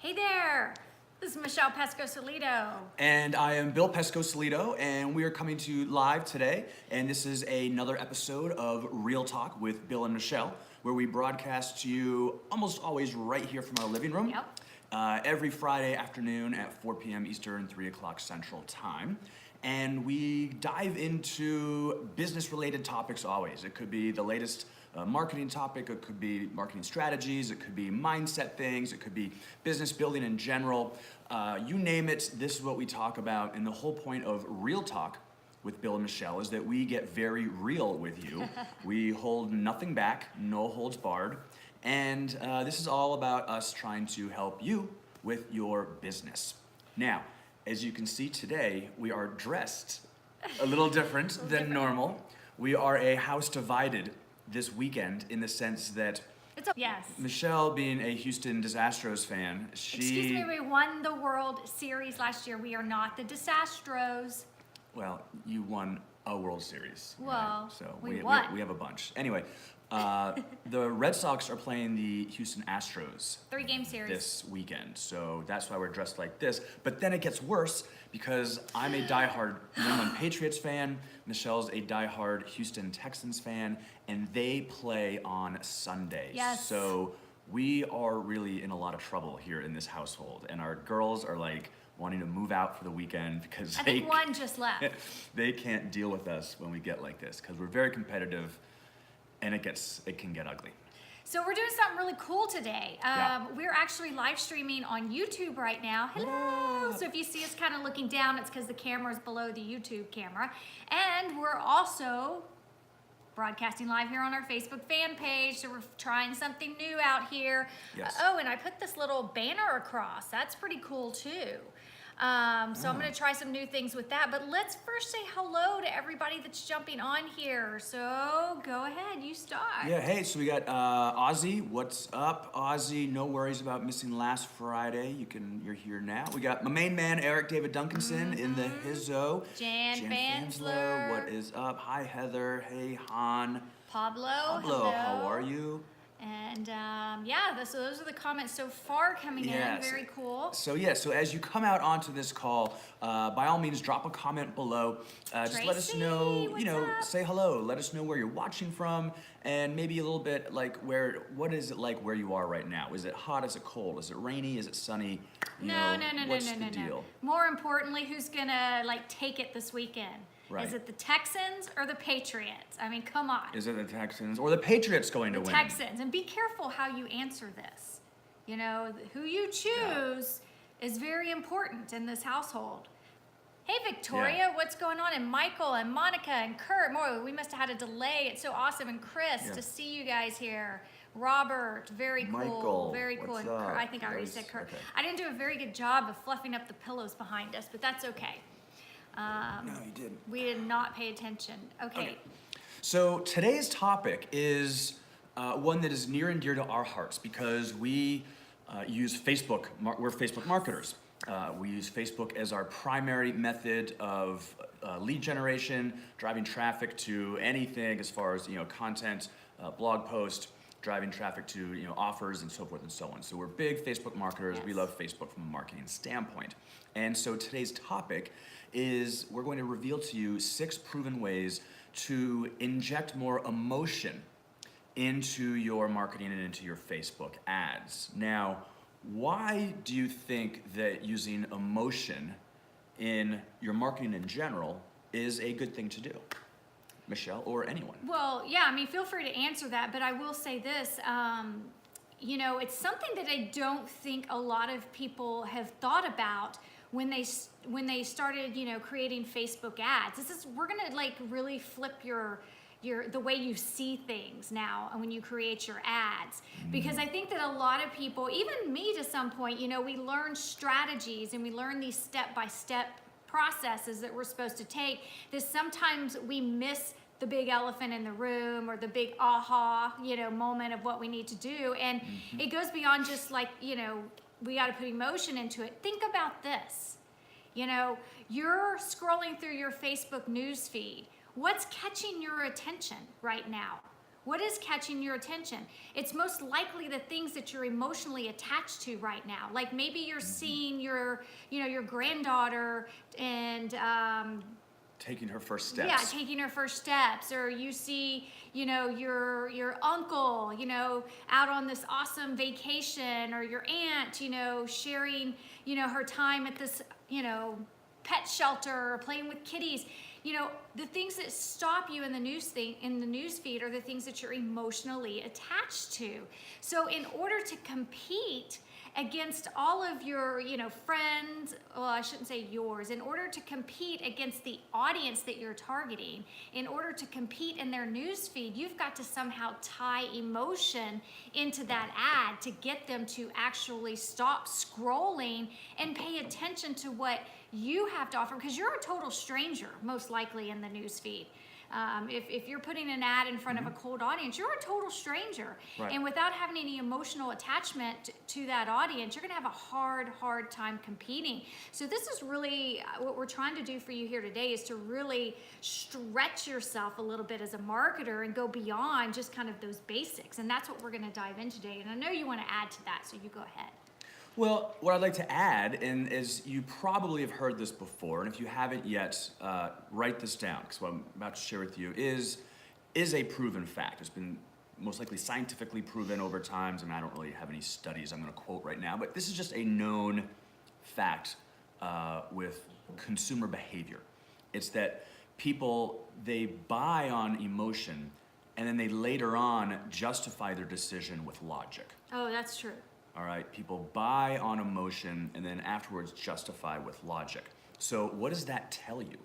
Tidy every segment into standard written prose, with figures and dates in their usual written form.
Hey there, this is Michelle Pescosolido. And I am Bill Pescosolido, and we are coming to you live today. And this is another episode of Real Talk with Bill and Michelle, where we broadcast to you almost always right here from our living room. Yep. Every Friday afternoon at 4 p.m. Eastern, 3 o'clock Central Time. And we dive into business-related topics always. It could be the latest marketing topic, it could be marketing strategies, it could be mindset things, it could be business building in general. You name it, this is what we talk about. And the whole point of Real Talk with Bill and Michelle is that we get very real with you. We hold nothing back, no holds barred. And this is all about us trying to help you with your business. Now, as you can see today, we are dressed a little different than normal. We are a house divided this weekend in the sense that Yes. Michelle, being a Houston Disastros fan, Excuse me, we won the World Series last year. We are not the Disastros. Well, you won a World Series. Well, right? So we won. We have a bunch. Anyway, the Red Sox are playing the Houston Astros 3-game series this weekend, so that's why we're dressed like this. But then it gets worse because I'm a diehard New England Patriots fan, Michelle's a diehard Houston Texans fan, and they play on Sunday. Yes. So we are really in a lot of trouble here in this household, and our girls are like wanting to move out for the weekend because I think one just left. they can't deal with us when we get like this because we're very competitive. And it can get ugly. So we're doing something really cool today. Yeah. We're actually live streaming on YouTube right now. Hello. So if you see us kind of looking down, it's because the camera is below the YouTube camera. And we're also broadcasting live here on our Facebook fan page. So we're trying something new out here. Yes. Oh, and I put this little banner across. That's pretty cool too. So I'm going to try some new things with that. But let's first say hello to everybody that's jumping on here. So go ahead, you start. Yeah, hey, so we got Ozzy. What's up, Ozzy? No worries about missing last Friday. You're here now. We got my main man, Eric David Duncanson, in the hizzo. Jan Fansler. What is up? Hi, Heather. Hey, Han. Pablo, Hello, hello. how are you? And so those are the comments so far coming in. Very cool. So as you come out onto this call, by all means, drop a comment below. Just let us know, Tracy, what's up? say hello. Let us know where you're watching from, and maybe a little bit like what is it like where you are right now? Is it hot? Is it cold? Is it rainy? Is it sunny? No. What's the deal? More importantly, who's gonna take it this weekend? Right. Is it the Texans or the Patriots? I mean, come on. Is it the Texans or the Patriots going to win? Texans. And be careful how you answer this. Who you choose is very important in this household. Hey, Victoria, what's going on? And Michael and Monica and Kurt. Boy, we must have had a delay. It's so awesome. And Chris, to see you guys here. Robert, very cool. Michael, Very cool. what's And Kurt, up? I think I already said Kurt. Okay. I didn't do a very good job of fluffing up the pillows behind us, but that's okay. No, you didn't. We did not pay attention. Okay. So today's topic is one that is near and dear to our hearts because we use Facebook. We're Facebook marketers. We use Facebook as our primary method of lead generation, driving traffic to anything as far as content, blog post, driving traffic to offers and so forth and so on. So we're big Facebook marketers. Yes. We love Facebook from a marketing standpoint. And so today's topic is we're going to reveal to you 6 proven ways to inject more emotion into your marketing and into your Facebook ads. Now, why do you think that using emotion in your marketing in general is a good thing to do? Michelle or anyone? Well, yeah, I mean, feel free to answer that, but I will say this. It's something that I don't think a lot of people have thought about when they started, creating Facebook ads. We're gonna really flip the way you see things now when you create your ads, because I think that a lot of people, even me to some point, we learn strategies and we learn these step-by-step processes that we're supposed to take, that sometimes we miss the big elephant in the room or the big aha, moment of what we need to do. And it goes beyond just we got to put emotion into it. Think about this. You're scrolling through your Facebook news feed. What's catching your attention right now? What is catching your attention? It's most likely the things that you're emotionally attached to right now. Like maybe you're seeing your granddaughter and Taking her first steps. yeah, taking her first steps, or you see, your uncle, out on this awesome vacation, or your aunt, sharing, her time at this, pet shelter or playing with kitties. The things that stop you in the news feed are the things that you're emotionally attached to. So in order to compete against all of your, friends, well, I shouldn't say yours, in order to compete against the audience that you're targeting, in order to compete in their news feed, you've got to somehow tie emotion into that ad to get them to actually stop scrolling and pay attention to what you have to offer, because you're a total stranger, most likely, in the news feed. If you're putting an ad in front of a cold audience, you're a total stranger. Right. And without having any emotional attachment to that audience, you're going to have a hard time competing. So this is really what we're trying to do for you here today, is to really stretch yourself a little bit as a marketer and go beyond just kind of those basics. And that's what we're going to dive in today. And I know you want to add to that, so you go ahead. Well, what I'd like to add, and is you probably have heard this before, and if you haven't yet, write this down, because what I'm about to share with you is a proven fact. It's been most likely scientifically proven over time, and I don't really have any studies I'm going to quote right now, but this is just a known fact with consumer behavior. It's that people, they buy on emotion, and then they later on justify their decision with logic. Oh, that's true. All right, people buy on emotion and then afterwards justify with logic. So what does that tell you?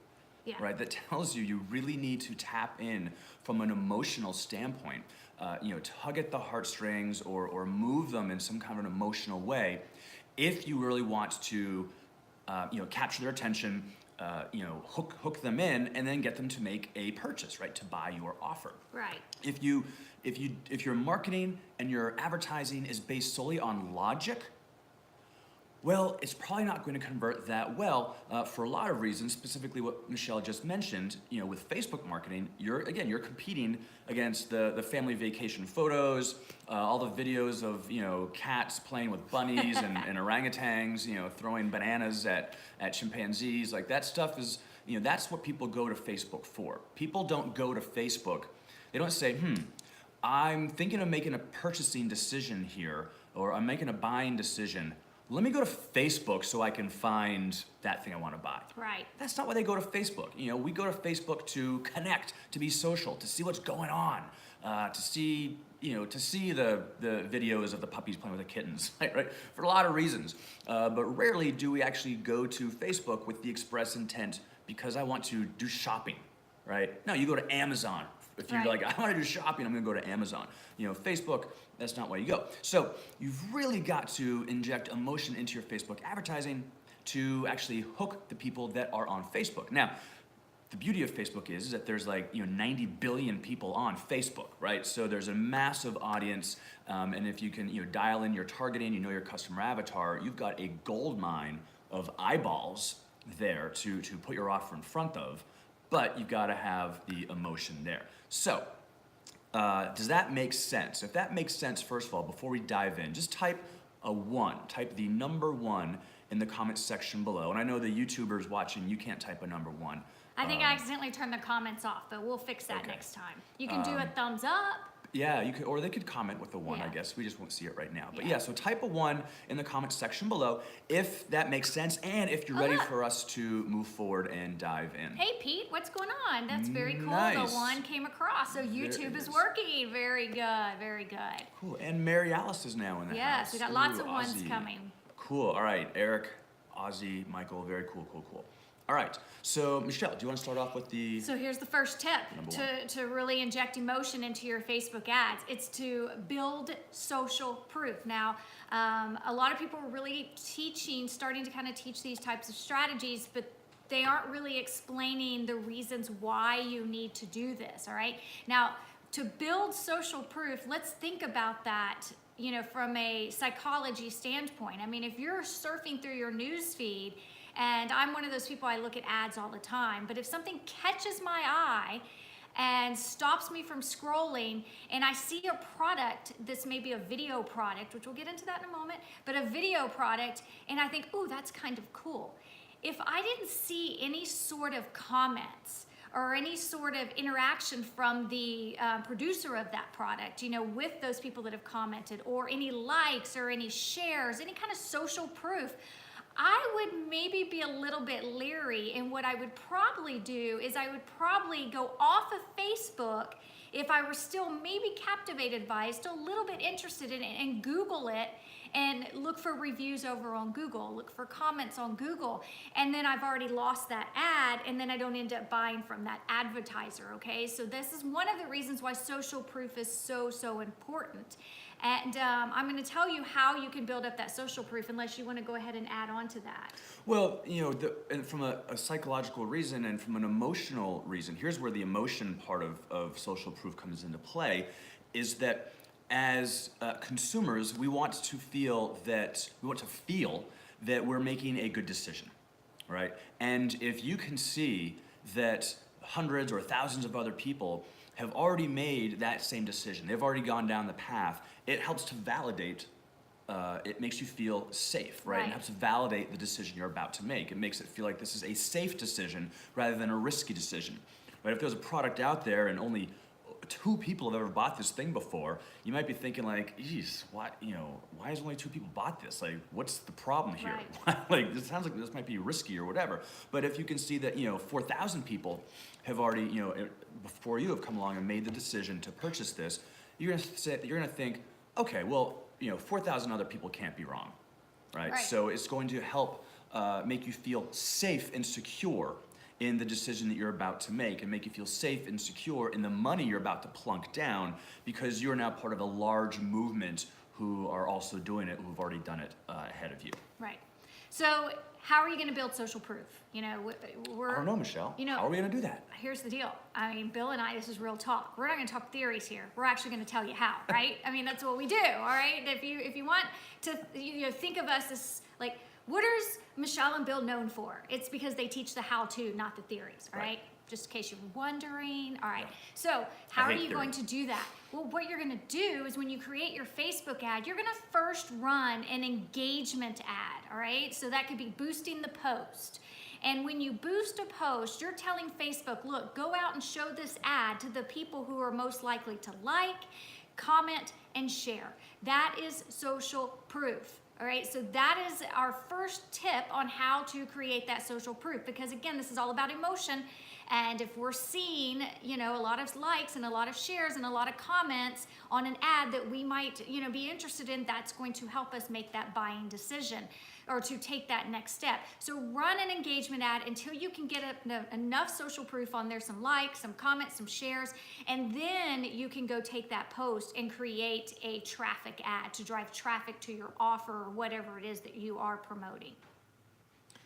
Yeah. Right, that tells you really need to tap in from an emotional standpoint, tug at the heartstrings or move them in some kind of an emotional way, if you really want to, capture their attention, hook them in, and then get them to make a purchase, right, to buy your offer. Right. If your marketing and your advertising is based solely on logic, well, it's probably not going to convert that well for a lot of reasons, specifically what Michelle just mentioned. With Facebook marketing, you're competing against the family vacation photos, all the videos of, cats playing with bunnies and orangutans, throwing bananas at chimpanzees. Like that stuff is, that's what people go to Facebook for. People don't go to Facebook. They don't say, I'm thinking of making a purchasing decision here, or I'm making a buying decision. Let me go to Facebook so I can find that thing I want to buy. Right. That's not why they go to Facebook. We go to Facebook to connect, to be social, to see what's going on, to see the videos of the puppies playing with the kittens, right? For a lot of reasons. But rarely do we actually go to Facebook with the express intent because I want to do shopping, right? No, you go to Amazon. If you're like, I want to do shopping, I'm going to go to Amazon. Facebook, that's not why you go. So you've really got to inject emotion into your Facebook advertising to actually hook the people that are on Facebook. Now, the beauty of Facebook is that there's 90 billion people on Facebook, right? So there's a massive audience, and if you can dial in your targeting, your customer avatar, you've got a gold mine of eyeballs there to put your offer in front of. But you've got to have the emotion there. So, does that make sense? If that makes sense, first of all, before we dive in, just type type the number 1 in the comments section below. And I know the YouTubers watching, you can't type a number 1. I think I accidentally turned the comments off, but we'll fix that next time. You can do a thumbs up. Yeah, you could, or they could comment with the 1, I guess. We just won't see it right now. But so type a 1 in the comments section below if that makes sense, and if you're ready for us to move forward and dive in. Hey, Pete, what's going on? That's very cool. Nice. The 1 came across, so YouTube is working. Very good, very good. Cool, and Mary Alice is now in the house. Yes, we got lots of 1s Ozzy. coming. Cool, all right, Eric, Ozzy, Michael, very cool. All right, so Michelle, do you want to start off with the... So here's the first tip to really inject emotion into your Facebook ads. It's to build social proof. Now, a lot of people are really starting to kind of teach these types of strategies, but they aren't really explaining the reasons why you need to do this, all right? Now, to build social proof, let's think about that, from a psychology standpoint. I mean, if you're surfing through your news feed, and I'm one of those people, I look at ads all the time, but if something catches my eye, and stops me from scrolling, and I see a product, this may be a video product, which we'll get into that in a moment, but a video product, and I think, ooh, that's kind of cool. If I didn't see any sort of comments or any sort of interaction from the producer of that product, with those people that have commented, or any likes or any shares, any kind of social proof, I would maybe be a little bit leery. And what I would probably do is I would probably go off of Facebook if I were still maybe captivated by it, still a little bit interested in it, and Google it and look for reviews over on Google, look for comments on Google, and then I've already lost that ad, and then I don't end up buying from that advertiser, okay? So this is one of the reasons why social proof is so, so important. And I'm gonna tell you how you can build up that social proof, unless you wanna go ahead and add on to that. Well, and from a psychological reason and from an emotional reason, here's where the emotion part of social proof comes into play, is that as consumers, we want to feel that we're making a good decision, right? And if you can see that hundreds or thousands of other people have already made that same decision, they've already gone down the path, it helps to validate, it makes you feel safe, right? It helps to validate the decision you're about to make. It makes it feel like this is a safe decision rather than a risky decision, right? If there's a product out there and only 2 people have ever bought this thing before, you might be thinking like, geez, why has only 2 people bought this? Like, what's the problem here? Right. Like, this sounds like this might be risky or whatever. But if you can see that, 4,000 people have already, before you have come along and made the decision to purchase this, you're gonna think, okay, well, 4,000 other people can't be wrong, right? So it's going to help make you feel safe and secure in the decision that you're about to make, and make you feel safe and secure in the money you're about to plunk down, because you're now part of a large movement who are also doing it, who've already done it ahead of you. Right. So how are you going to build social proof? I don't know, Michelle. How are we going to do that? Here's the deal. I mean, Bill and I, this is real talk. We're not going to talk theories here. We're actually going to tell you how, right? I mean, that's what we do, all right? If you want to think of us as like, what is Michelle and Bill known for? It's because they teach the how-to, not the theories, all right? Just in case you're wondering. All right. So how are you going to do that? Well, what you're going to do is when you create your Facebook ad, you're going to first run an engagement ad, all right? So that could be boosting the post. And when you boost a post, you're telling Facebook, look, go out and show this ad to the people who are most likely to like, comment, and share. That is social proof. All right, so that is our first tip on how to create that social proof, because again, this is all about emotion. And if we're seeing, a lot of likes and a lot of shares and a lot of comments on an ad that we might, be interested in, that's going to help us make that buying decision or to take that next step. So run an engagement ad until you can get enough social proof on there, some likes, some comments, some shares, and then you can go take that post and create a traffic ad to drive traffic to your offer or whatever it is that you are promoting.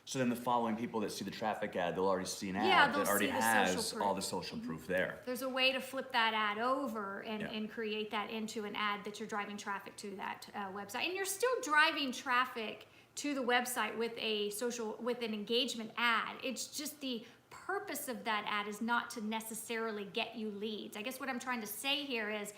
So then the following people that see the traffic ad, they'll already see an ad that already has all the social proof there. There's a way to flip that ad over and create that into an ad that you're driving traffic to that website. And you're still driving traffic to the website with an engagement ad. It's just the purpose of that ad is not to necessarily get you leads. I guess what I'm trying to say here is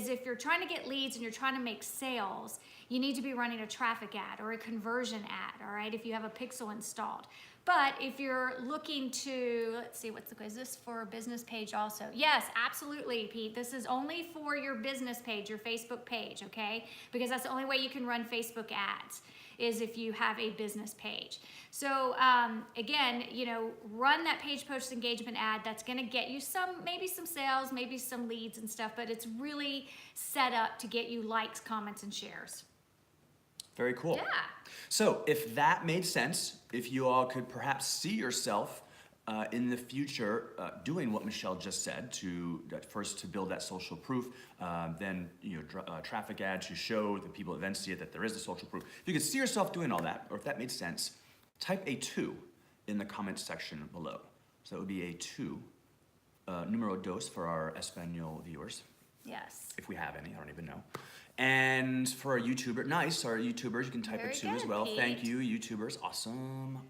if you're trying to get leads and you're trying to make sales, you need to be running a traffic ad or a conversion ad, all right, if you have a pixel installed. But if you're looking to, let's see, is this for a business page also? Yes, absolutely, Pete. This is only for your business page, your Facebook page, okay? Because that's the only way you can run Facebook ads, is if you have a business page. So again, run that page post engagement ad. That's gonna get you maybe some sales, maybe some leads and stuff, but it's really set up to get you likes, comments, and shares. Very cool. Yeah. So if that made sense, if you all could perhaps see yourself in the future doing what Michelle just said, first to build that social proof, then traffic ad to show the people that then see it that there is a social proof. If you could see yourself doing all that, or if that made sense, type a 2 in the comments section below. So that would be a 2, numero dos for our Espanol viewers. Yes. if we have any, I don't even know. And for our YouTubers, you can type Very it too as good, well. Pete. Thank you, YouTubers. Awesome.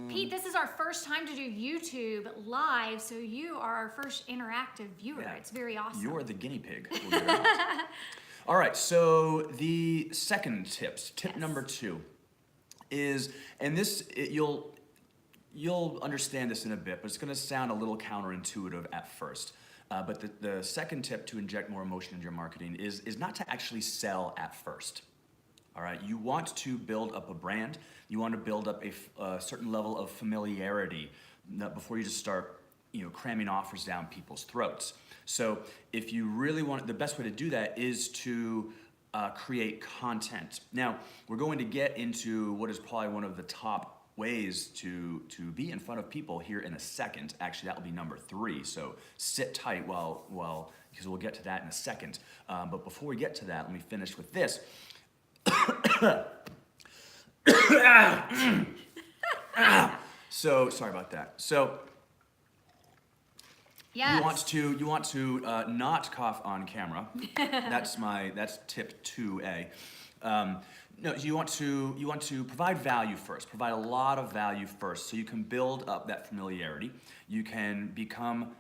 Pete, this is our first time to do YouTube live, so you are our first interactive viewer. Yeah. It's very awesome. You're the guinea pig. believe it or not. All right, so the second tip Yes. number 2 is, and you'll understand this in a bit, but it's going to sound a little counterintuitive at first. But the second tip to inject more emotion into your marketing is not to actually sell at first. All right, you want to build up a brand. You want to build up a certain level of familiarity before you just start, cramming offers down people's throats. So if you really want, the best way to do that is to create content. Now, we're going to get into what is probably one of the top ways to be in front of people here in a second. Actually, that will be number 3. So sit tight because we'll get to that in a second. But before we get to that, let me finish with this. So sorry about that. So Yes. you want to not cough on camera. That's tip 2A. No, you want to provide value first. Provide a lot of value first, so you can build up that familiarity. You can become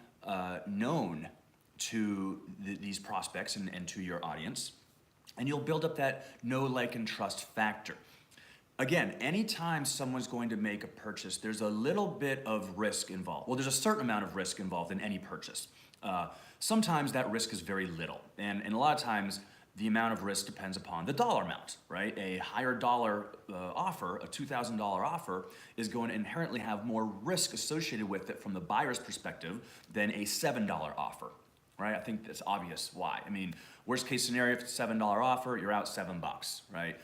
known to these prospects and to your audience, and you'll build up that know, like, and trust factor. Again, anytime someone's going to make a purchase, there's a little bit of risk involved. Well, there's a certain amount of risk involved in any purchase. Sometimes that risk is very little, and a lot of times the amount of risk depends upon the dollar amount, right? A higher dollar offer, a $2,000 offer, is going to inherently have more risk associated with it from the buyer's perspective than a $7 offer, right? I think that's obvious why. I mean, worst case scenario, if it's a $7 offer, you're out $7, right?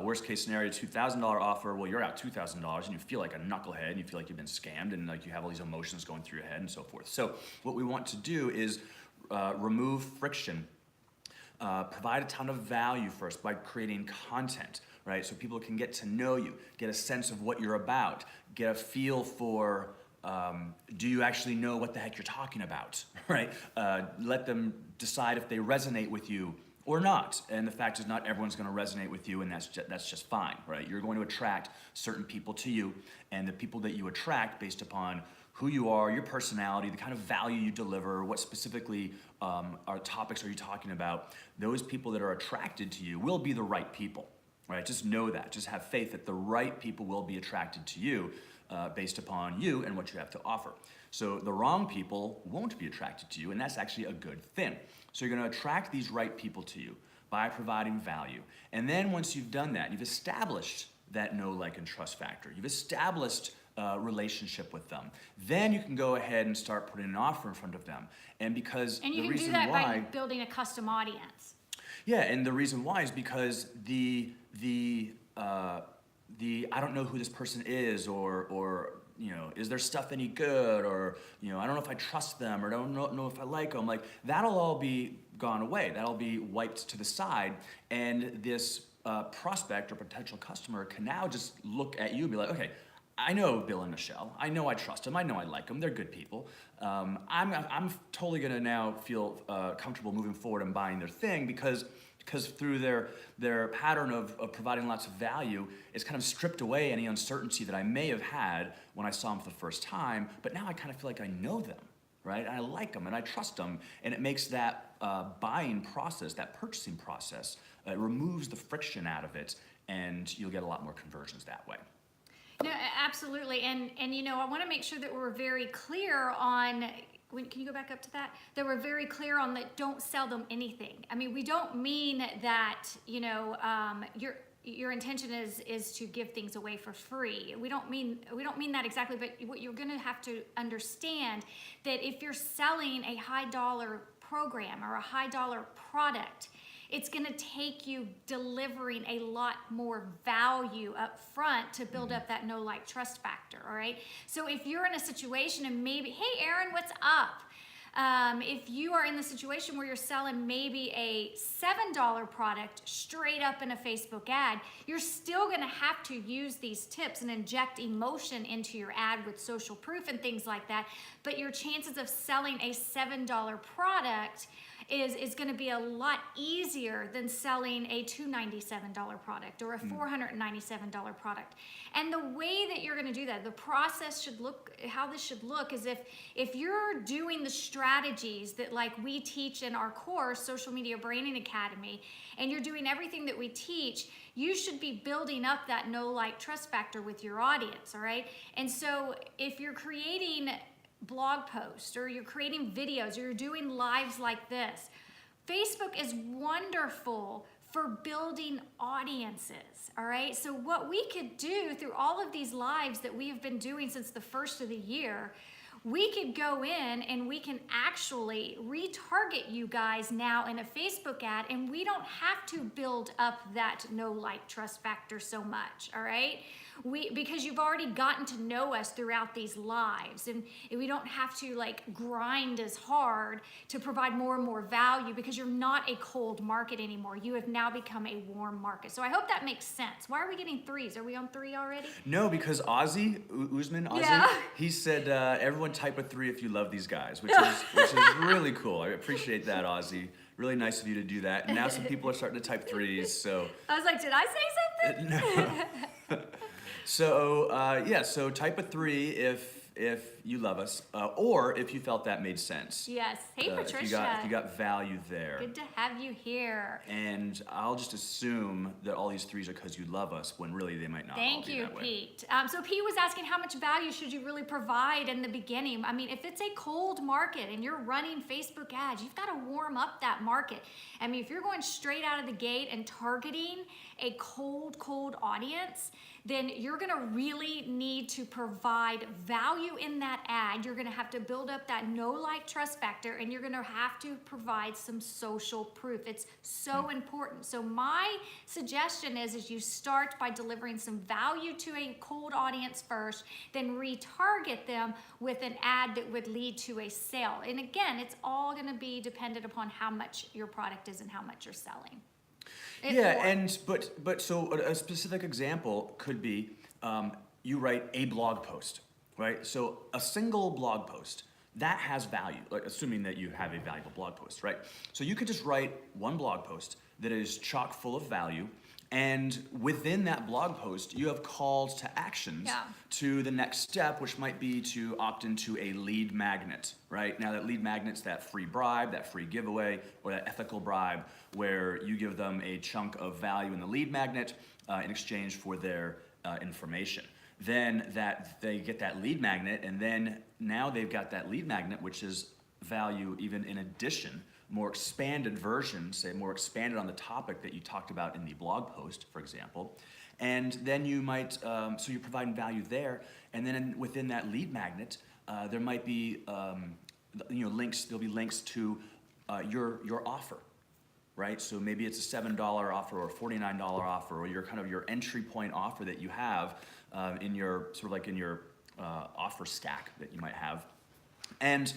Worst case scenario, $2,000 offer, well, you're out $2,000 and you feel like a knucklehead and you feel like you've been scammed and like you have all these emotions going through your head and so forth. So what we want to do is remove friction. Provide a ton of value first by creating content, right? So people can get to know you, get a sense of what you're about, get a feel for, do you actually know what the heck you're talking about, right? Let them decide if they resonate with you or not. And the fact is, not everyone's going to resonate with you, and that's just fine, right? You're going to attract certain people to you, and the people that you attract based upon who you are, your personality, the kind of value you deliver, what specifically are topics are you talking about, those people that are attracted to you will be the right people, right? Just know that. Just have faith that the right people will be attracted to you based upon you and what you have to offer. So the wrong people won't be attracted to you, and that's actually a good thing. So you're going to attract these right people to you by providing value. And then once you've done that, you've established that know, like, and trust factor. You've established relationship with them. Then you can go ahead and start putting an offer in front of them. And because And you the can reason do that why, by building a custom audience. yeah, and the reason why is because the I don't know who this person is, or is their stuff any good, or I don't know if I trust them, or don't know if I like them. Like, that'll all be gone away. That'll be wiped to the side, and this prospect or potential customer can now just look at you and be like, okay, I know Bill and Michelle. I know I trust them. I know I like them. They're good people. I'm totally gonna now feel comfortable moving forward and buying their thing because through their pattern of providing lots of value, it's kind of stripped away any uncertainty that I may have had when I saw them for the first time. But now I kind of feel like I know them, right? And I like them and I trust them, and it makes that buying process, that purchasing process, it removes the friction out of it, and you'll get a lot more conversions that way. No, absolutely. And I want to make sure that we're very clear on, can you go back up to that? That we're very clear on that don't sell them anything. I mean, we don't mean that, your intention is to give things away for free. We don't mean that exactly, but what you're going to have to understand that if you're selling a high dollar program or a high dollar product, it's going to take you delivering a lot more value up front to build up that know, like, trust factor, all right? So if you're in a situation and maybe, hey, Aaron, what's up? If you are in the situation where you're selling maybe a $7 product straight up in a Facebook ad, you're still going to have to use these tips and inject emotion into your ad with social proof and things like that. But your chances of selling a $7 product is going to be a lot easier than selling a $297 product or a $497 product. And the way that you're going to do that, the process should look, how this should look is if you're doing the strategies that like we teach in our course, Social Media Branding Academy, and you're doing everything that we teach, you should be building up that know, like, trust factor with your audience, all right? And so if you're creating blog posts or you're creating videos or you're doing lives like this, Facebook is wonderful for building audiences, all right? So what we could do through all of these lives that we have been doing since the first of the year, we could go in and we can actually retarget you guys now in a Facebook ad, and we don't have to build up that know, like, trust factor so much, all right? Because you've already gotten to know us throughout these lives, and we don't have to like grind as hard to provide more and more value because you're not a cold market anymore. You have now become a warm market. So I hope that makes sense. Why are we getting threes? Are we on 3 already? No, because Ozzy, Usman, Yeah. he said, everyone type a 3 if you love these guys, which is really cool. I appreciate that, Ozzy. Really nice of you to do that. And now some people are starting to type 3s, so. I was like, did I say something? No. So type a 3 if you love us, or if you felt that made sense. Yes. Hey, Patricia. If you got value there. Good to have you here. And I'll just assume that all these 3s are because you love us, when really they might not all Thank be you, that way. Pete. So Pete was asking how much value should you really provide in the beginning? I mean, if it's a cold market and you're running Facebook ads, you've got to warm up that market. I mean, if you're going straight out of the gate and targeting a cold audience, then you're going to really need to provide value in that ad. You're going to have to build up that know, like, trust factor, and you're going to have to provide some social proof. It's so important. So my suggestion is you start by delivering some value to a cold audience first, then retarget them with an ad that would lead to a sale. And again, it's all going to be dependent upon how much your product is and how much you're selling. But so a specific example could be you write a blog post, right? So a single blog post that has value, like assuming that you have a valuable blog post, right? So you could just write one blog post that is chock full of value, and within that blog post, you have calls to actions to the next step, which might be to opt into a lead magnet, right? Now that lead magnet's that free bribe, that free giveaway, or that ethical bribe where you give them a chunk of value in the lead magnet in exchange for their information. Then that they get that lead magnet, and then now they've got that lead magnet, which is value even in addition, more expanded version, say more expanded on the topic that you talked about in the blog post, for example. And then you might, so you're providing value there, and then within that lead magnet, there might be, links, there'll be links to your offer, right? So maybe it's a $7 offer or a $49 offer, or your entry point offer that you have in your, sort of like in your offer stack that you might have. And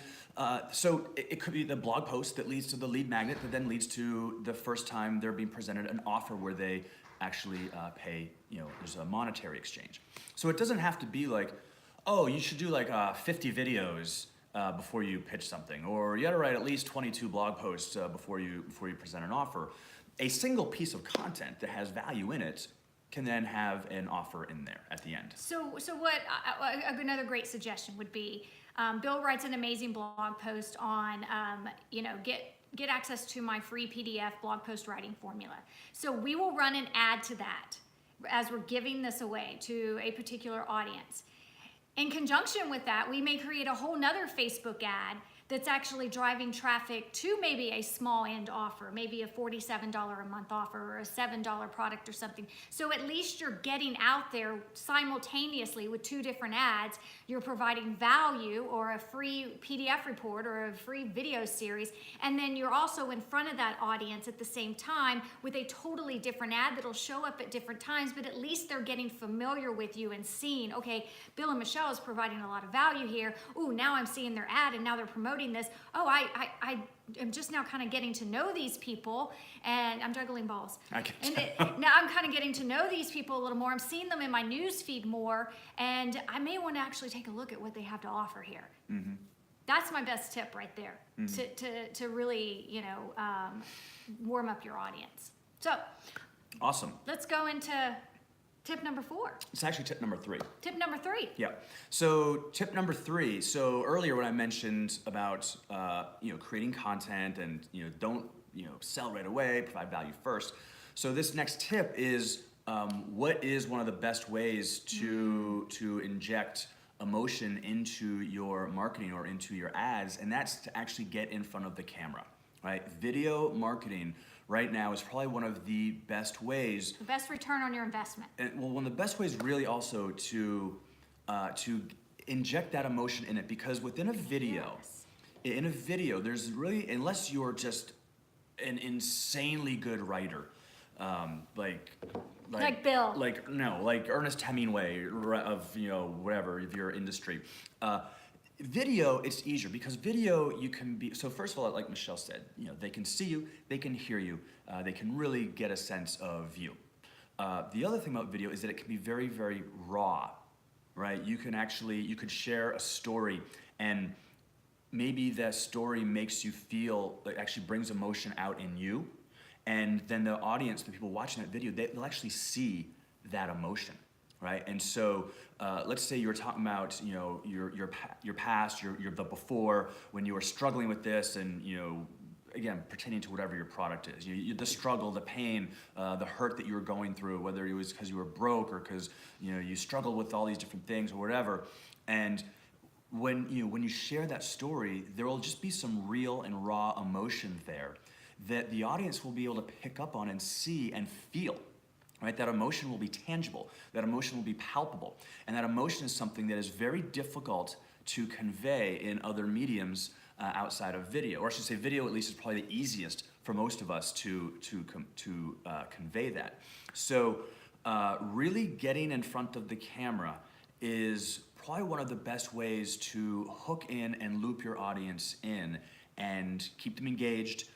so it could be the blog post that leads to the lead magnet that then leads to the first time they're being presented an offer where they actually pay, there's a monetary exchange. So it doesn't have to be like, oh, you should do like 50 videos before you pitch something, or you gotta write at least 22 blog posts before you present an offer. A single piece of content that has value in it can then have an offer in there at the end. So what another great suggestion would be, Bill writes an amazing blog post on, get access to my free PDF blog post writing formula. So we will run an ad to that as we're giving this away to a particular audience. In conjunction with that, we may create a whole nother Facebook ad that's actually driving traffic to maybe a small end offer, maybe a $47 a month offer or a $7 product or something. So at least you're getting out there simultaneously with 2 different ads. You're providing value or a free PDF report or a free video series, and then you're also in front of that audience at the same time with a totally different ad that'll show up at different times, but at least they're getting familiar with you and seeing, okay, Bill and Michelle is providing a lot of value here. Ooh, now I'm seeing their ad and now they're promoting this. Oh, I am just now kind of getting to know these people, and I'm juggling balls. Now I'm kind of getting to know these people a little more. I'm seeing them in my news feed more, and I may want to actually take a look at what they have to offer here. Mm-hmm. That's my best tip right there to really, warm up your audience. So Awesome. let's go into tip number 4. It's actually tip number 3. Tip number 3. Yeah. So tip number 3. So earlier when I mentioned about creating content and don't sell right away, provide value first. So this next tip is what is one of the best ways to inject emotion into your marketing or into your ads, and that's to actually get in front of the camera, right? Video marketing right now is probably one of the best ways. The best return on your investment. And well, one of the best ways really also to inject that emotion in it, because within a video, there's really, unless you're just an insanely good writer, like Bill. Like Ernest Hemingway of whatever of your industry. Video, it's easier because video you can be. So first of all, like Michelle said, they can see you, they can hear you, they can really get a sense of you. The other thing about video is that it can be very, very raw, right? You could share a story, and maybe that story makes you feel, like actually brings emotion out in you. And then the audience, the people watching that video, they'll actually see that emotion, right? And so let's say you're talking about your past, the before, when you were struggling with this, and again, pertaining to whatever your product is. The struggle, the pain, the hurt that you were going through, whether it was because you were broke or because you struggled with all these different things or whatever. And when you share that story, there will just be some real and raw emotion there that the audience will be able to pick up on and see and feel, right? That emotion will be tangible, that emotion will be palpable, and that emotion is something that is very difficult to convey in other mediums outside of video, or I should say video at least is probably the easiest for most of us to convey that. So really getting in front of the camera is probably one of the best ways to hook in and loop your audience in and keep them engaged,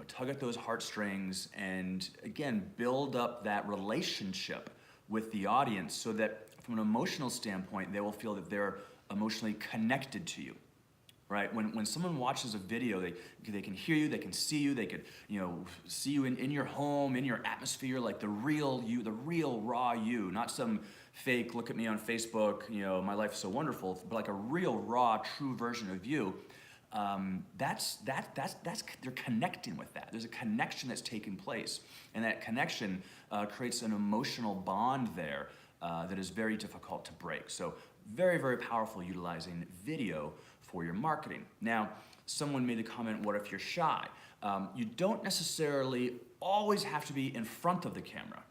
tug at those heartstrings, and again, build up that relationship with the audience so that from an emotional standpoint, they will feel that they're emotionally connected to you, right? When someone watches a video, they can hear you, they can see you, they could, see you in your home, in your atmosphere, like the real you, the real raw you, not some fake, look at me on Facebook, my life's so wonderful, but like a real raw, true version of you. That's they're connecting with that. There's a connection that's taking place, and that connection creates an emotional bond there that is very difficult to break. So very, very powerful utilizing video for your marketing. Now, someone made the comment, what if you're shy? You don't necessarily always have to be in front of the camera.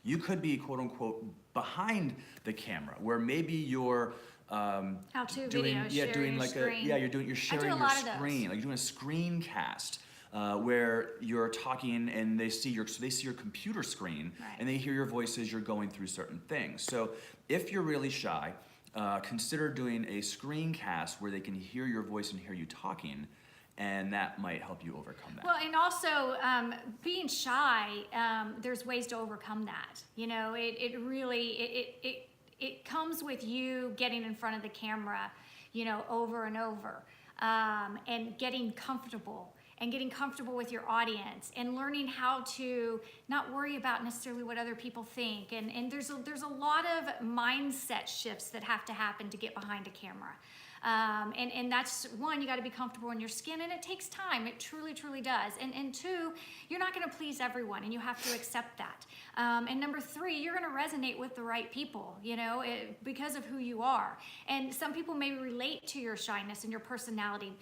You could be, quote unquote, behind the camera, where maybe you're how-to doing, video, doing like screen. you're sharing your screen, like you're doing a screencast where you're talking and they see your computer screen, right, and they hear your voice as you're going through certain things. So if you're really shy, consider doing a screencast where they can hear your voice and hear you talking, and that might help you overcome that. Well, and also being shy, there's ways to overcome that. It really it comes with you getting in front of the camera, over and over, and getting comfortable with your audience and learning how to not worry about necessarily what other people think. And there's a lot of mindset shifts that have to happen to get behind a camera. And that's one, you got to be comfortable in your skin, and it takes time. It truly, truly does. And two, you're not going to please everyone, and you have to accept that. And number 3, you're going to resonate with the right people, because of who you are. And some people may relate to your shyness and your personality.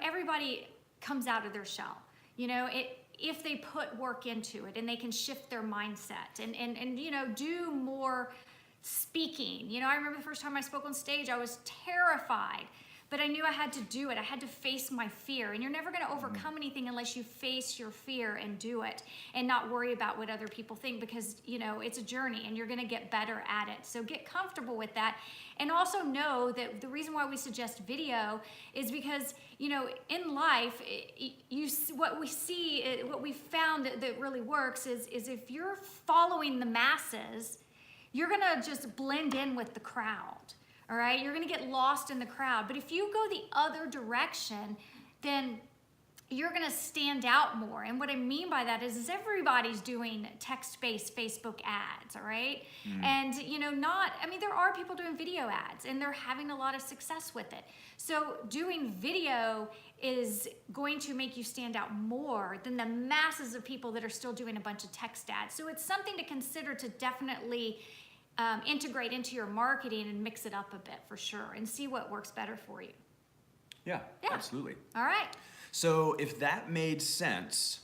Everybody comes out of their shell, if they put work into it and they can shift their mindset and do more speaking. I remember the first time I spoke on stage, I was terrified, but I knew I had to do it. I had to face my fear, and you're never going to overcome anything unless you face your fear and do it and not worry about what other people think, because it's a journey and you're going to get better at it. So get comfortable with that, and also know that the reason why we suggest video is because in life, what we found that really works is if you're following the masses, you're gonna just blend in with the crowd, all right? You're gonna get lost in the crowd. But if you go the other direction, then you're gonna stand out more. And what I mean by that is everybody's doing text-based Facebook ads, all right? And there are people doing video ads and they're having a lot of success with it. So doing video is going to make you stand out more than the masses of people that are still doing a bunch of text ads. So it's something to consider to definitely integrate into your marketing and mix it up a bit for sure and see what works better for you. Yeah, absolutely. All right. So if that made sense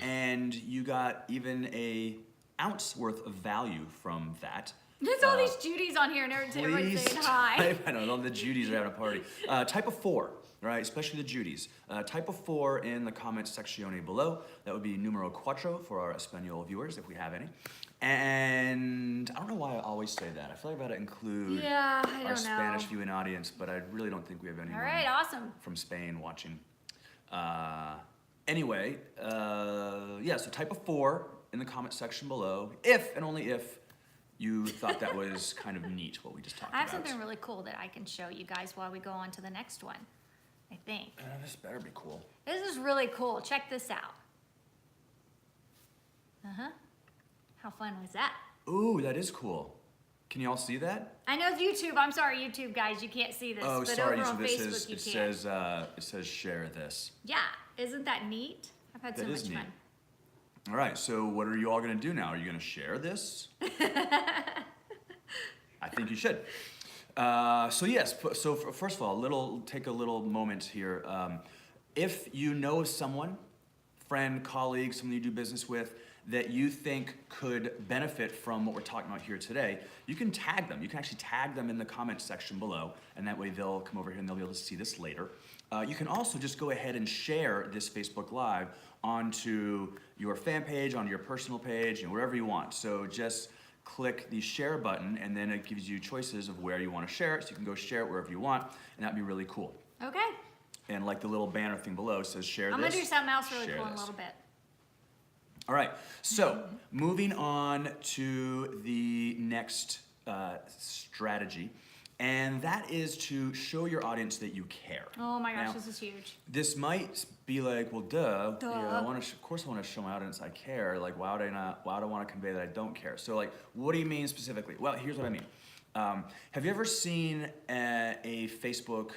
and you got even a ounce worth of value from that. There's all these Judys on here and everyone's saying hi. I know, all the Judys are having a party. Type of 4, right? Especially the Judys. Type of 4 in the comments section below. That would be numero cuatro for our Espanol viewers, if we have any. And I don't know why I always say that. I feel like I gotta include our Spanish viewing audience, but I really don't think we have anyone from Spain watching. So type of 4 in the comment section below, if and only if you thought that was kind of neat what we just talked about. I have something really cool that I can show you guys while we go on to the next one, I think. This better be cool. This is really cool. Check this out. How fun was that? Ooh, that is cool. Can you all see that? I know YouTube. I'm sorry, YouTube guys, you can't see this. Oh, but sorry. over on So Facebook, you can. it says share this. Yeah, isn't that neat? I've had so much fun. All right, so what are you all gonna do now? Are you gonna share this? I think you should. So first of all, take a little moment here. If you know someone, friend, colleague, someone you do business with, that you think could benefit from what we're talking about here today, you can tag them. You can actually tag them in the comments section below, and that way they'll come over here and they'll be able to see this later. You can also just go ahead and share this Facebook Live onto your fan page, onto your personal page, and wherever you want. So just click the share button, and then it gives you choices of where you want to share it, so you can go share it wherever you want, and that'd be really cool. Okay. And like the little banner thing below says share this. I'm gonna do something else really cool in a little bit. All right, so moving on to the next strategy, and that is to show your audience that you care. Oh my gosh, now, this is huge. This might be like, well, duh. You know, of course I want to show my audience I care. Like, why would I want to convey that I don't care? So like, what do you mean specifically? Well, here's what I mean. Have you ever seen a Facebook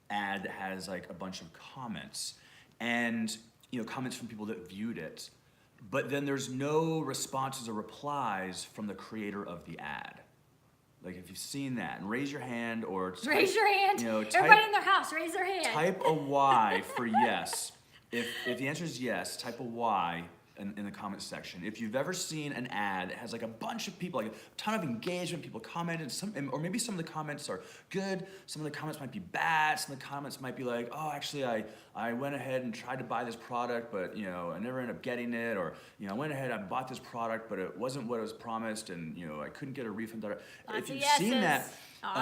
ad that has like a bunch of comments and comments from people that viewed it, but then there's no responses or replies from the creator of the ad? Like, if you've seen that, and raise your hand or type, raise your hand. Everybody in their house, raise their hand. Type a Y for yes. If the answer is yes, type a Y in the comments section. If you've ever seen an ad that has like a bunch of people, like a ton of engagement, people commented, or maybe some of the comments are good, some of the comments might be bad, some of the comments might be like, oh, actually I went ahead and tried to buy this product, but I never ended up getting it, or I went ahead and bought this product, but it wasn't what it was promised, and I couldn't get a refund. If you've seen that,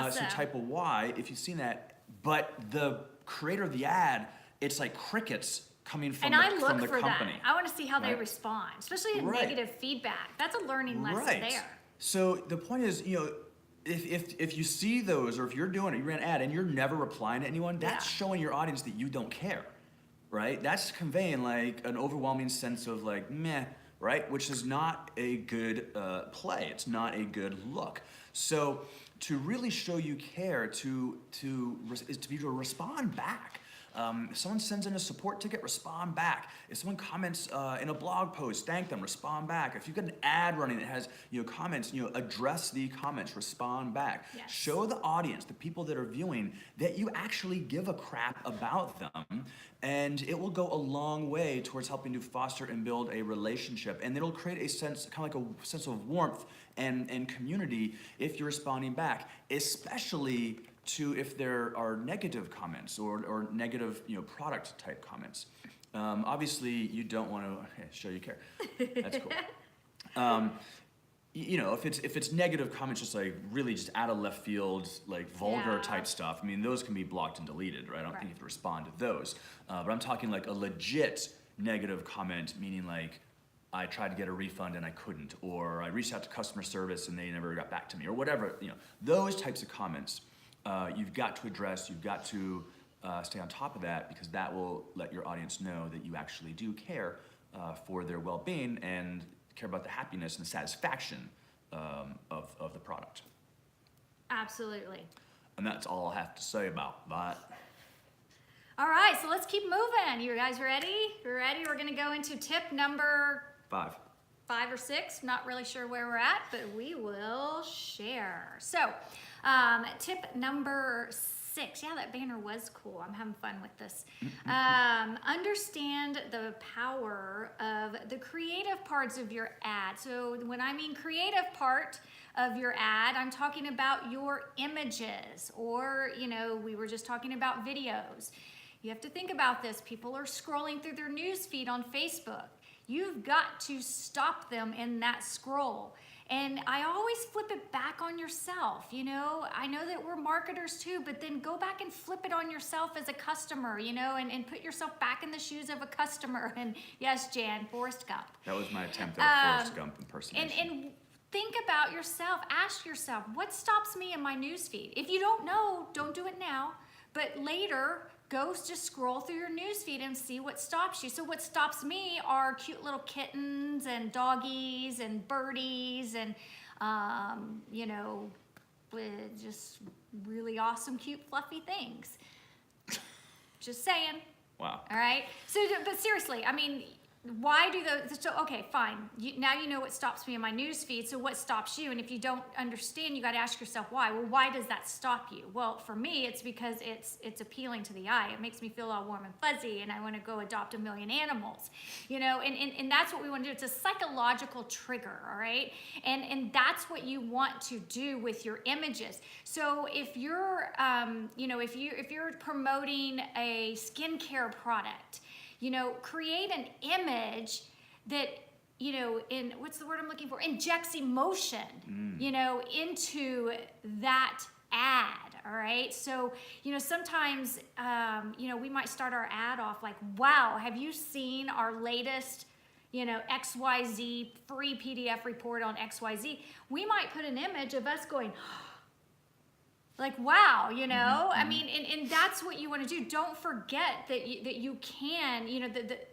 so type a Y if you've seen that, but the creator of the ad, it's like crickets coming from the company. That. I want to see how they respond, especially in negative feedback. That's a learning lesson there. So the point is, if you see those, or if you're doing it, you ran an ad and you're never replying to anyone, that's showing your audience that you don't care, right? That's conveying like an overwhelming sense of like, meh, right? Which is not a good play. It's not a good look. So to really show you care, is to be able to respond back. If someone sends in a support ticket, respond back. If someone comments in a blog post, thank them, respond back. If you've got an ad running that has comments, address the comments, respond back. Yes. Show the audience, the people that are viewing, that you actually give a crap about them, and it will go a long way towards helping to foster and build a relationship. And it'll create a sense, kind of like a sense of warmth and community if you're responding back, especially to if there are negative comments or negative product type comments. Obviously you don't want to show you care. That's cool. If it's negative comments, just like really just out of left field, like vulgar type stuff, I mean, those can be blocked and deleted, right? I don't think you have to respond to those. But I'm talking like a legit negative comment, meaning like I tried to get a refund and I couldn't, or I reached out to customer service and they never got back to me, or whatever, those types of comments, you've got to address, you've got to stay on top of that, because that will let your audience know that you actually do care for their well-being and care about the happiness and the satisfaction of the product. Absolutely. And that's all I have to say about that. All right, so let's keep moving. You guys ready? You ready? We're gonna go into tip number 5 or 6. Not really sure where we're at, but we will share. So, tip number 6. Yeah, that banner was cool. I'm having fun with this. Understand the power of the creative parts of your ad. So when I mean creative part of your ad, I'm talking about your images, or, we were just talking about videos. You have to think about this. People are scrolling through their news feed on Facebook. You've got to stop them in that scroll. And I always flip it back on yourself. I know that we're marketers too, but then go back and flip it on yourself as a customer, and put yourself back in the shoes of a customer. And yes, Jan, Forrest Gump. That was my attempt at a Forrest Gump impersonation. And think about yourself. Ask yourself, what stops me in my news feed? If you don't know, don't do it now. But later, go just scroll through your newsfeed and see what stops you. So what stops me are cute little kittens and doggies and birdies and, just really awesome, cute, fluffy things. Just saying. Wow. All right. So, but seriously, why do those? So, okay, fine. Now you know what stops me in my news feed. So what stops you? And if you don't understand, you got to ask yourself why. Well, why does that stop you? Well, for me, it's because it's appealing to the eye. It makes me feel all warm and fuzzy, and I want to go adopt 1,000,000 animals. And that's what we want to do. It's a psychological trigger, all right? And that's what you want to do with your images. So if you're, if you're promoting a skincare product, create an image that, in, what's the word I'm looking for? Injects emotion, into that ad, all right? So, sometimes, we might start our ad off like, wow, have you seen our latest, XYZ free PDF report on XYZ? We might put an image of us going, like, wow, and that's what you want to do. Don't forget that you can,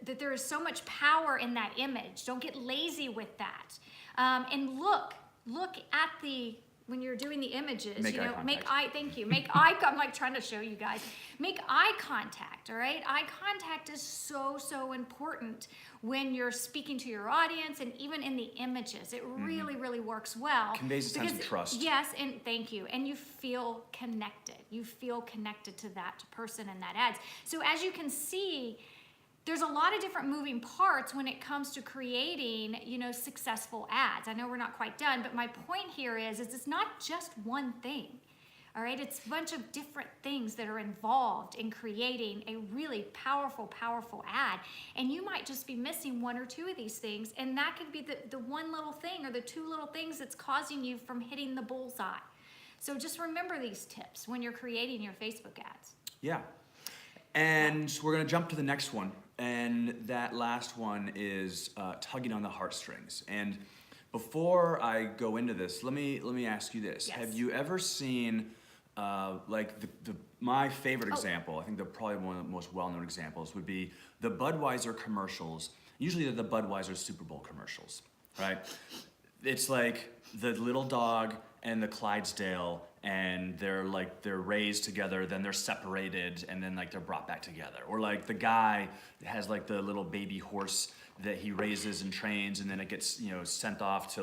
that there is so much power in that image. Don't get lazy with that. And look at when you're doing the images, make eye, I'm like trying to show you guys, make eye contact, all right? Eye contact is so, so important when you're speaking to your audience, and even in the images. It really, really works well. Conveys a sense of trust. Yes, and thank you. And you feel connected. You feel connected to that person and that ads. So as you can see, there's a lot of different moving parts when it comes to creating, successful ads. I know we're not quite done, but my point here is it's not just one thing. All right, it's a bunch of different things that are involved in creating a really powerful, powerful ad. And you might just be missing 1 or 2 of these things, and that could be the one little thing or the 2 little things that's causing you from hitting the bullseye. So just remember these tips when you're creating your Facebook ads. Yeah. And we're going to jump to the next one. And that last one is tugging on the heartstrings. And before I go into this, let me ask you this. Yes. Have you ever seen, my favorite example, I think probably one of the most well-known examples would be the Budweiser commercials. Usually they're the Budweiser Super Bowl commercials, right? It's like the little dog and the Clydesdale, and they're raised together, then they're separated, and then they're brought back together. Or the guy has the little baby horse that he raises and trains, and then it gets sent off to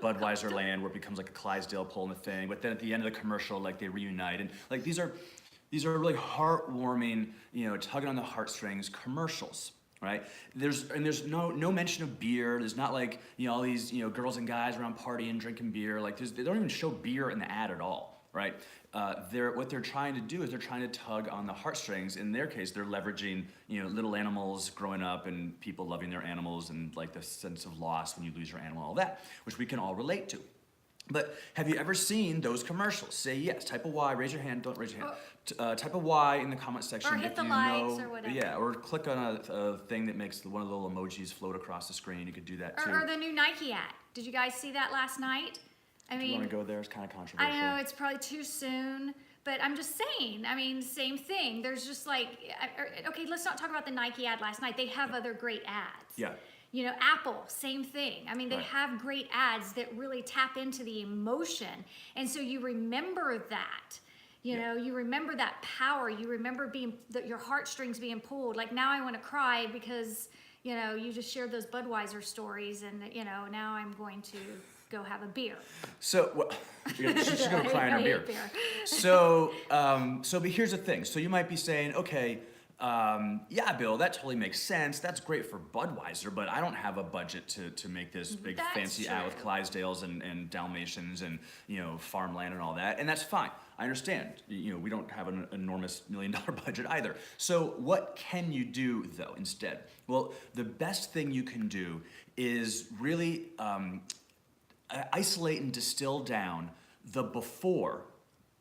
Budweiser land, where it becomes a Clydesdale pulling the thing. But then at the end of the commercial, they reunite, and these are really heartwarming, tugging on the heartstrings commercials. Right? There's no mention of beer. There's not all these girls and guys around partying, drinking beer. They don't even show beer in the ad at all. Right? What they're trying to do is they're trying to tug on the heartstrings. In their case, they're leveraging little animals growing up and people loving their animals, and the sense of loss when you lose your animal, all that, which we can all relate to. But have you ever seen those commercials? Say yes. Type a Y. Raise your hand. Don't raise your hand. Type a Y in the comment section Or hit if the you likes know. or whatever. Yeah, or click on a thing that makes one of the little emojis float across the screen. You could do that too. Or the new Nike ad. Did you guys see that last night? I Do you want mean, to go there? It's kind of controversial. I know it's probably too soon, but I'm just saying. I mean, same thing. There's just like, okay, let's not talk about the Nike ad last night. They have other great ads. Yeah. You know, Apple, same thing. I mean, they Right. have great ads that really tap into the emotion. And so you remember that. You know, you remember that power. You remember your heartstrings being pulled. Like now I want to cry because, you know, you just shared those Budweiser stories and, you know, now I'm going to go have a beer. So, well, she's going to cry in her I beer. hate beer. So, but here's the thing. So you might be saying, okay, yeah, Bill, that totally makes sense. That's great for Budweiser, but I don't have a budget to make this big That's fancy ad with true. Clydesdales and Dalmatians and, you know, farmland and all that. And that's fine. I understand. You know, we don't have an enormous $1 million budget either. So what can you do though instead? Well, the best thing you can do is really isolate and distill down the before,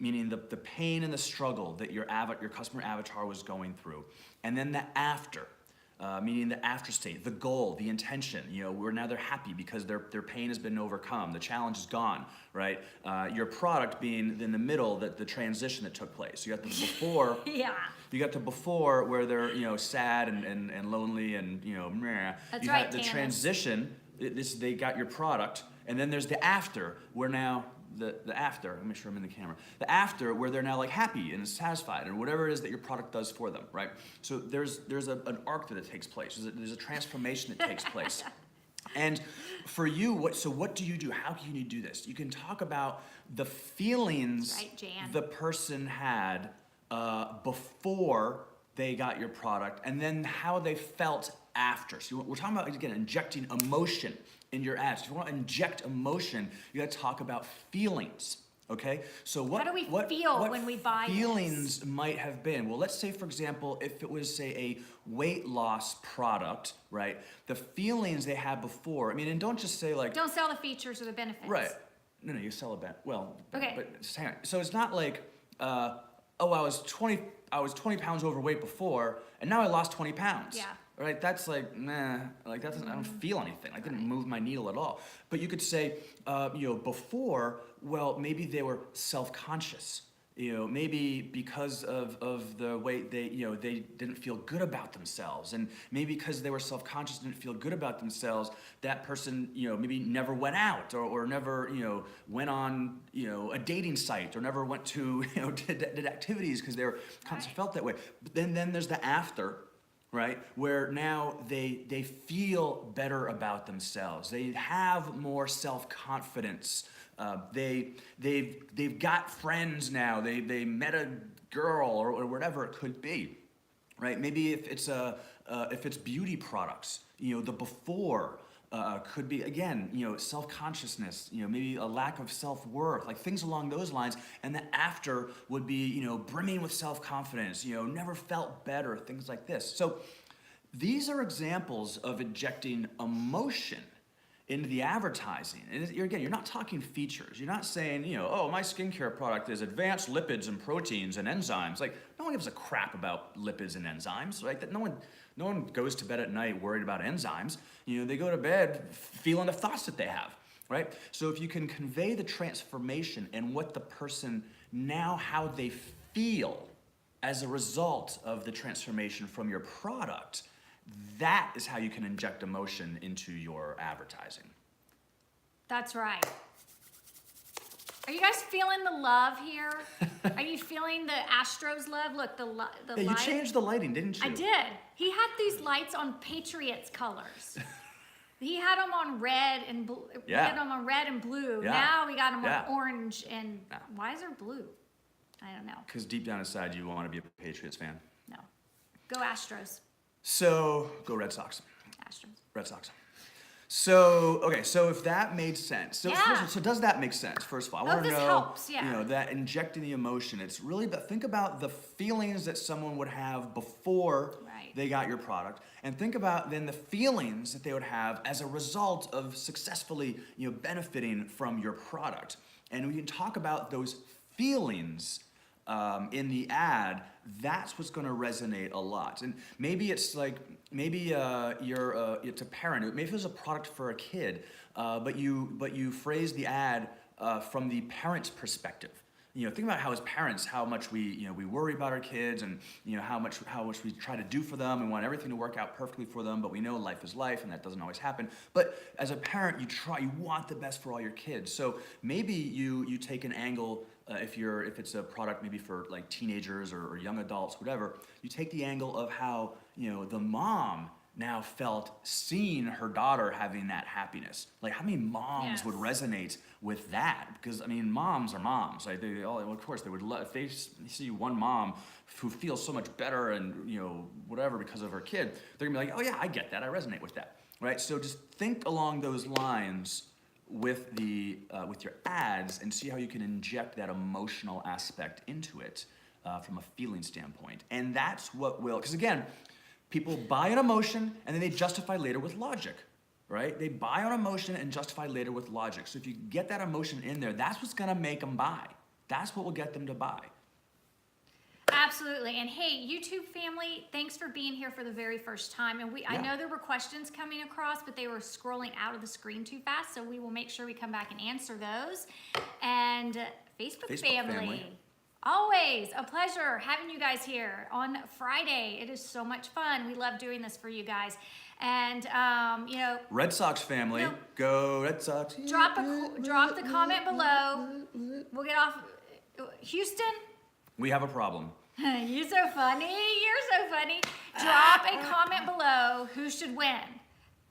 meaning the pain and the struggle that your customer avatar was going through, and then the after, meaning the after state, the goal, the intention. You know, now they're happy because their pain has been overcome, the challenge is gone, right? Your product being in the middle, the transition that took place. You got the before. Yeah. You got the before where they're, you know, sad and lonely and, you know, meh. That's You right, had the Candace. transition. They got your product, and then there's the after where now. The after, let me make sure I'm in the camera. The after, where they're now like happy and satisfied, and whatever it is that your product does for them, right? So there's an arc that takes place. There's a transformation that takes place. And for you, what do you do? How can you do this? You can talk about the feelings Right, Jan. the person had before they got your product, and then how they felt after. So we're talking about, again, injecting emotion in your ads. If you want to inject emotion, you got to talk about feelings. Okay, so How do we feel when we buy this? feelings might have been? Well, let's say, for example, if it was, say, a weight loss product, right? The feelings they had before. I mean, and don't just say like, Don't sell the features or the benefits. right? No, you sell a bet. Well, Okay. but just hang on. So it's not like, oh, I was 20 pounds overweight before, and now I lost 20 pounds. Yeah. Right? That's like, nah, like that doesn't, I don't feel anything. Like, didn't move my needle at all. But you could say, you know, before, well, maybe they were self-conscious. You know, maybe because of the way they, you know, they didn't feel good about themselves. And maybe because they were self-conscious and didn't feel good about themselves, that person, you know, maybe never went out or never, you know, went on, you know, a dating site or never went to, you know, did activities because they were constantly felt that way. But then there's the after, right? Where now they feel better about themselves. They have more self-confidence. They've got friends now. They met a girl or whatever it could be, right? Maybe if it's beauty products, you know, the before could be, again, you know, self-consciousness, you know, maybe a lack of self-worth, like things along those lines. And the after would be, you know, brimming with self-confidence, you know, never felt better, things like this. So these are examples of injecting emotion into the advertising. And you're not talking features. You're not saying, you know, oh, my skincare product is advanced lipids and proteins and enzymes. Like, no one gives a crap about lipids and enzymes, right? That no one goes to bed at night worried about enzymes. You know, they go to bed feeling the thoughts that they have, right? So if you can convey the transformation and what the person now, how they feel as a result of the transformation from your product, that is how you can inject emotion into your advertising. That's right. Are you guys feeling the love here? Are you feeling the Astros love? Look, the Yeah, you light. changed the lighting, didn't you? I did. He had these lights on Patriots colors. He had them on red and blue. We Yeah. had them on red and blue. Yeah. Now we got them Yeah. on orange and why is there blue? I don't know. Because deep down inside, you want to be a Patriots fan. No. Go Astros. So, go Red Sox. Astros. Red Sox. So, okay, so if that made sense. So, Yeah. so does that make sense, first of all? I Oh, want to this know, helps, yeah. you know, that injecting the emotion. It's really, think about the feelings that someone would have before Right. they got your product. And think about then the feelings that they would have as a result of successfully, benefiting from your product. And we can talk about those feelings in the ad. That's what's going to resonate a lot. And maybe it's like, it's a parent. Maybe it's a product for a kid, but you phrase the ad from the parent's perspective. Think about how as parents, how much we worry about our kids, and how much we try to do for them. We want everything to work out perfectly for them, but we know life is life, and that doesn't always happen. But as a parent, you want the best for all your kids. So maybe you take an angle, if it's a product maybe for like teenagers or young adults, whatever. You take the angle of how the mom now felt seeing her daughter having that happiness. Like, how many moms would resonate with that? Because moms are moms. Like, of course they would love if they see one mom who feels so much better and whatever because of her kid. They're gonna be like, oh yeah, I get that. I resonate with that, right? So just think along those lines with your ads and see how you can inject that emotional aspect into it from a feeling standpoint. And that's what will, because again, people buy an emotion and then they justify later with logic, right? They buy on emotion and justify later with logic. So if you get that emotion in there, that's what's gonna make them buy. That's what will get them to buy. Absolutely. And hey, YouTube family, thanks for being here for the very first time. And I know there were questions coming across, but they were scrolling out of the screen too fast. So we will make sure we come back and answer those. And Facebook family. Always a pleasure having you guys here on Friday. It is so much fun. We love doing this for you guys. And Red Sox family, go Red Sox. Drop the comment below. We'll get off. Houston, we have a problem. You're so funny. You're so funny. Drop a comment below. Who should win,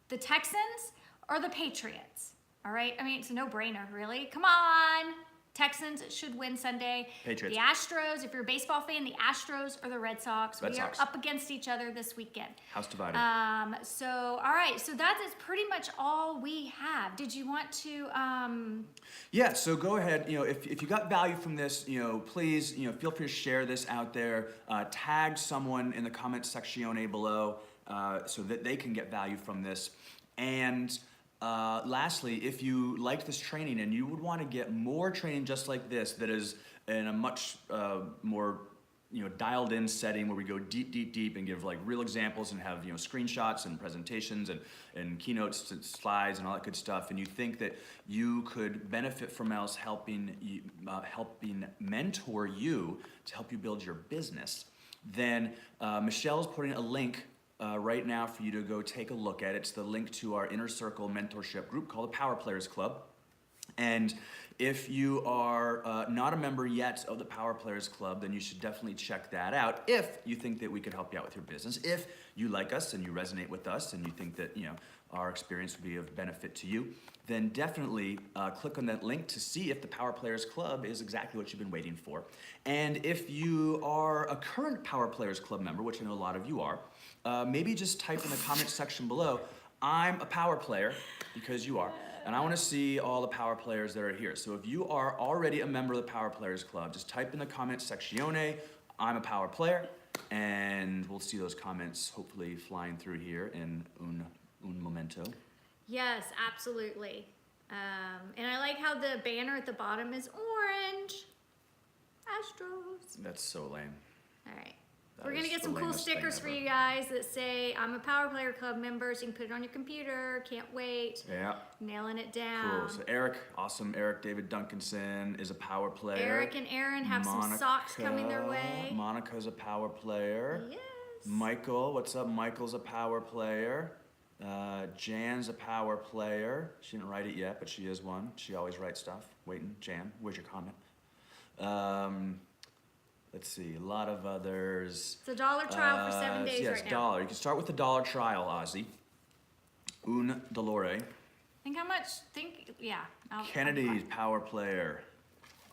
the Texans or the Patriots? All right. It's a no-brainer, really. Come on. Texans should win Sunday. Patriots. The Astros, if you're a baseball fan, the Astros or the Red Sox. We are up against each other this weekend. House divided. All right. So that is pretty much all we have. Did you want to? Yeah. So go ahead. If you got value from this, please, feel free to share this out there. Tag someone in the comment section below, so that they can get value from this. And lastly, if you liked this training and you would want to get more training just like this, that is in a much more dialed in setting where we go deep and give like real examples and have screenshots and presentations and keynotes and slides and all that good stuff, and you think that you could benefit from us helping mentor you to help you build your business, then Michelle's putting a link right now for you to go take a look at. It's the link to our Inner Circle mentorship group called the Power Players Club. And if you are not a member yet of the Power Players Club, then you should definitely check that out if you think that we could help you out with your business. If you like us and you resonate with us and you think that our experience would be of benefit to you, then definitely click on that link to see if the Power Players Club is exactly what you've been waiting for. And if you are a current Power Players Club member, which I know a lot of you are, maybe just type in the comment section below, I'm a power player, because you are, and I want to see all the power players that are here. So if you are already a member of the Power Players Club, just type in the comment section, I'm a power player, and we'll see those comments hopefully flying through here in un momento. Yes, absolutely. And I like how the banner at the bottom is orange. Astros. That's so lame. All right. We're going to get some cool stickers for you guys that say, I'm a Power Player Club member, so you can put it on your computer. Can't wait. Yeah. Nailing it down. Cool. So Eric, awesome. Eric David Duncanson is a power player. Eric and Aaron have some socks coming their way. Monica's a power player. Yes. Michael, what's up? Michael's a power player. Jan's a power player. She didn't write it yet, but she is one. She always writes stuff. Waiting. Jan, where's your comment? Let's see, a lot of others. It's a $1 trial for 7 days right now. $1. You can start with the $1 trial, Ozzy. Un dolore. Think how much? Kennedy's power player.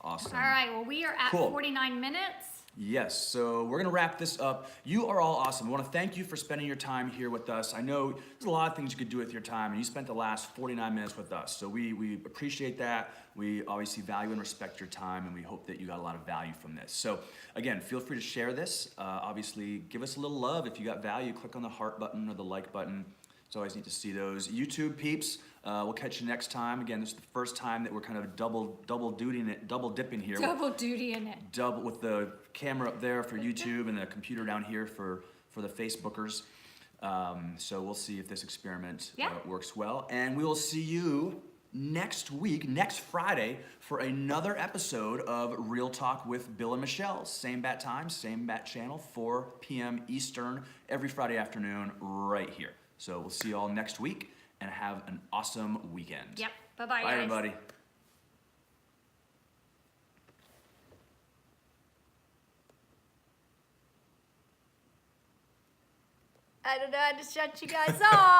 Awesome. All right, well, we are at 49 minutes. Yes, so we're gonna wrap this up. You are all awesome. I wanna thank you for spending your time here with us. I know there's a lot of things you could do with your time, and you spent the last 49 minutes with us. So we appreciate that. We obviously value and respect your time, and we hope that you got a lot of value from this. So again, feel free to share this. Obviously, give us a little love. If you got value, click on the heart button or the like button. It's always neat to see those. YouTube peeps, we'll catch you next time. Again, this is the first time that we're kind of double dipping here. Double duty in it. Double with the camera up there for YouTube and the computer down here for the Facebookers. So we'll see if this experiment works well. And we will see you next week, next Friday, for another episode of Real Talk with Bill and Michelle. Same bat time, same bat channel, 4 p.m. Eastern, every Friday afternoon right here. So we'll see you all next week, and have an awesome weekend. Yep. Bye-bye, Bye, guys. everybody. I don't know how to shut you guys off.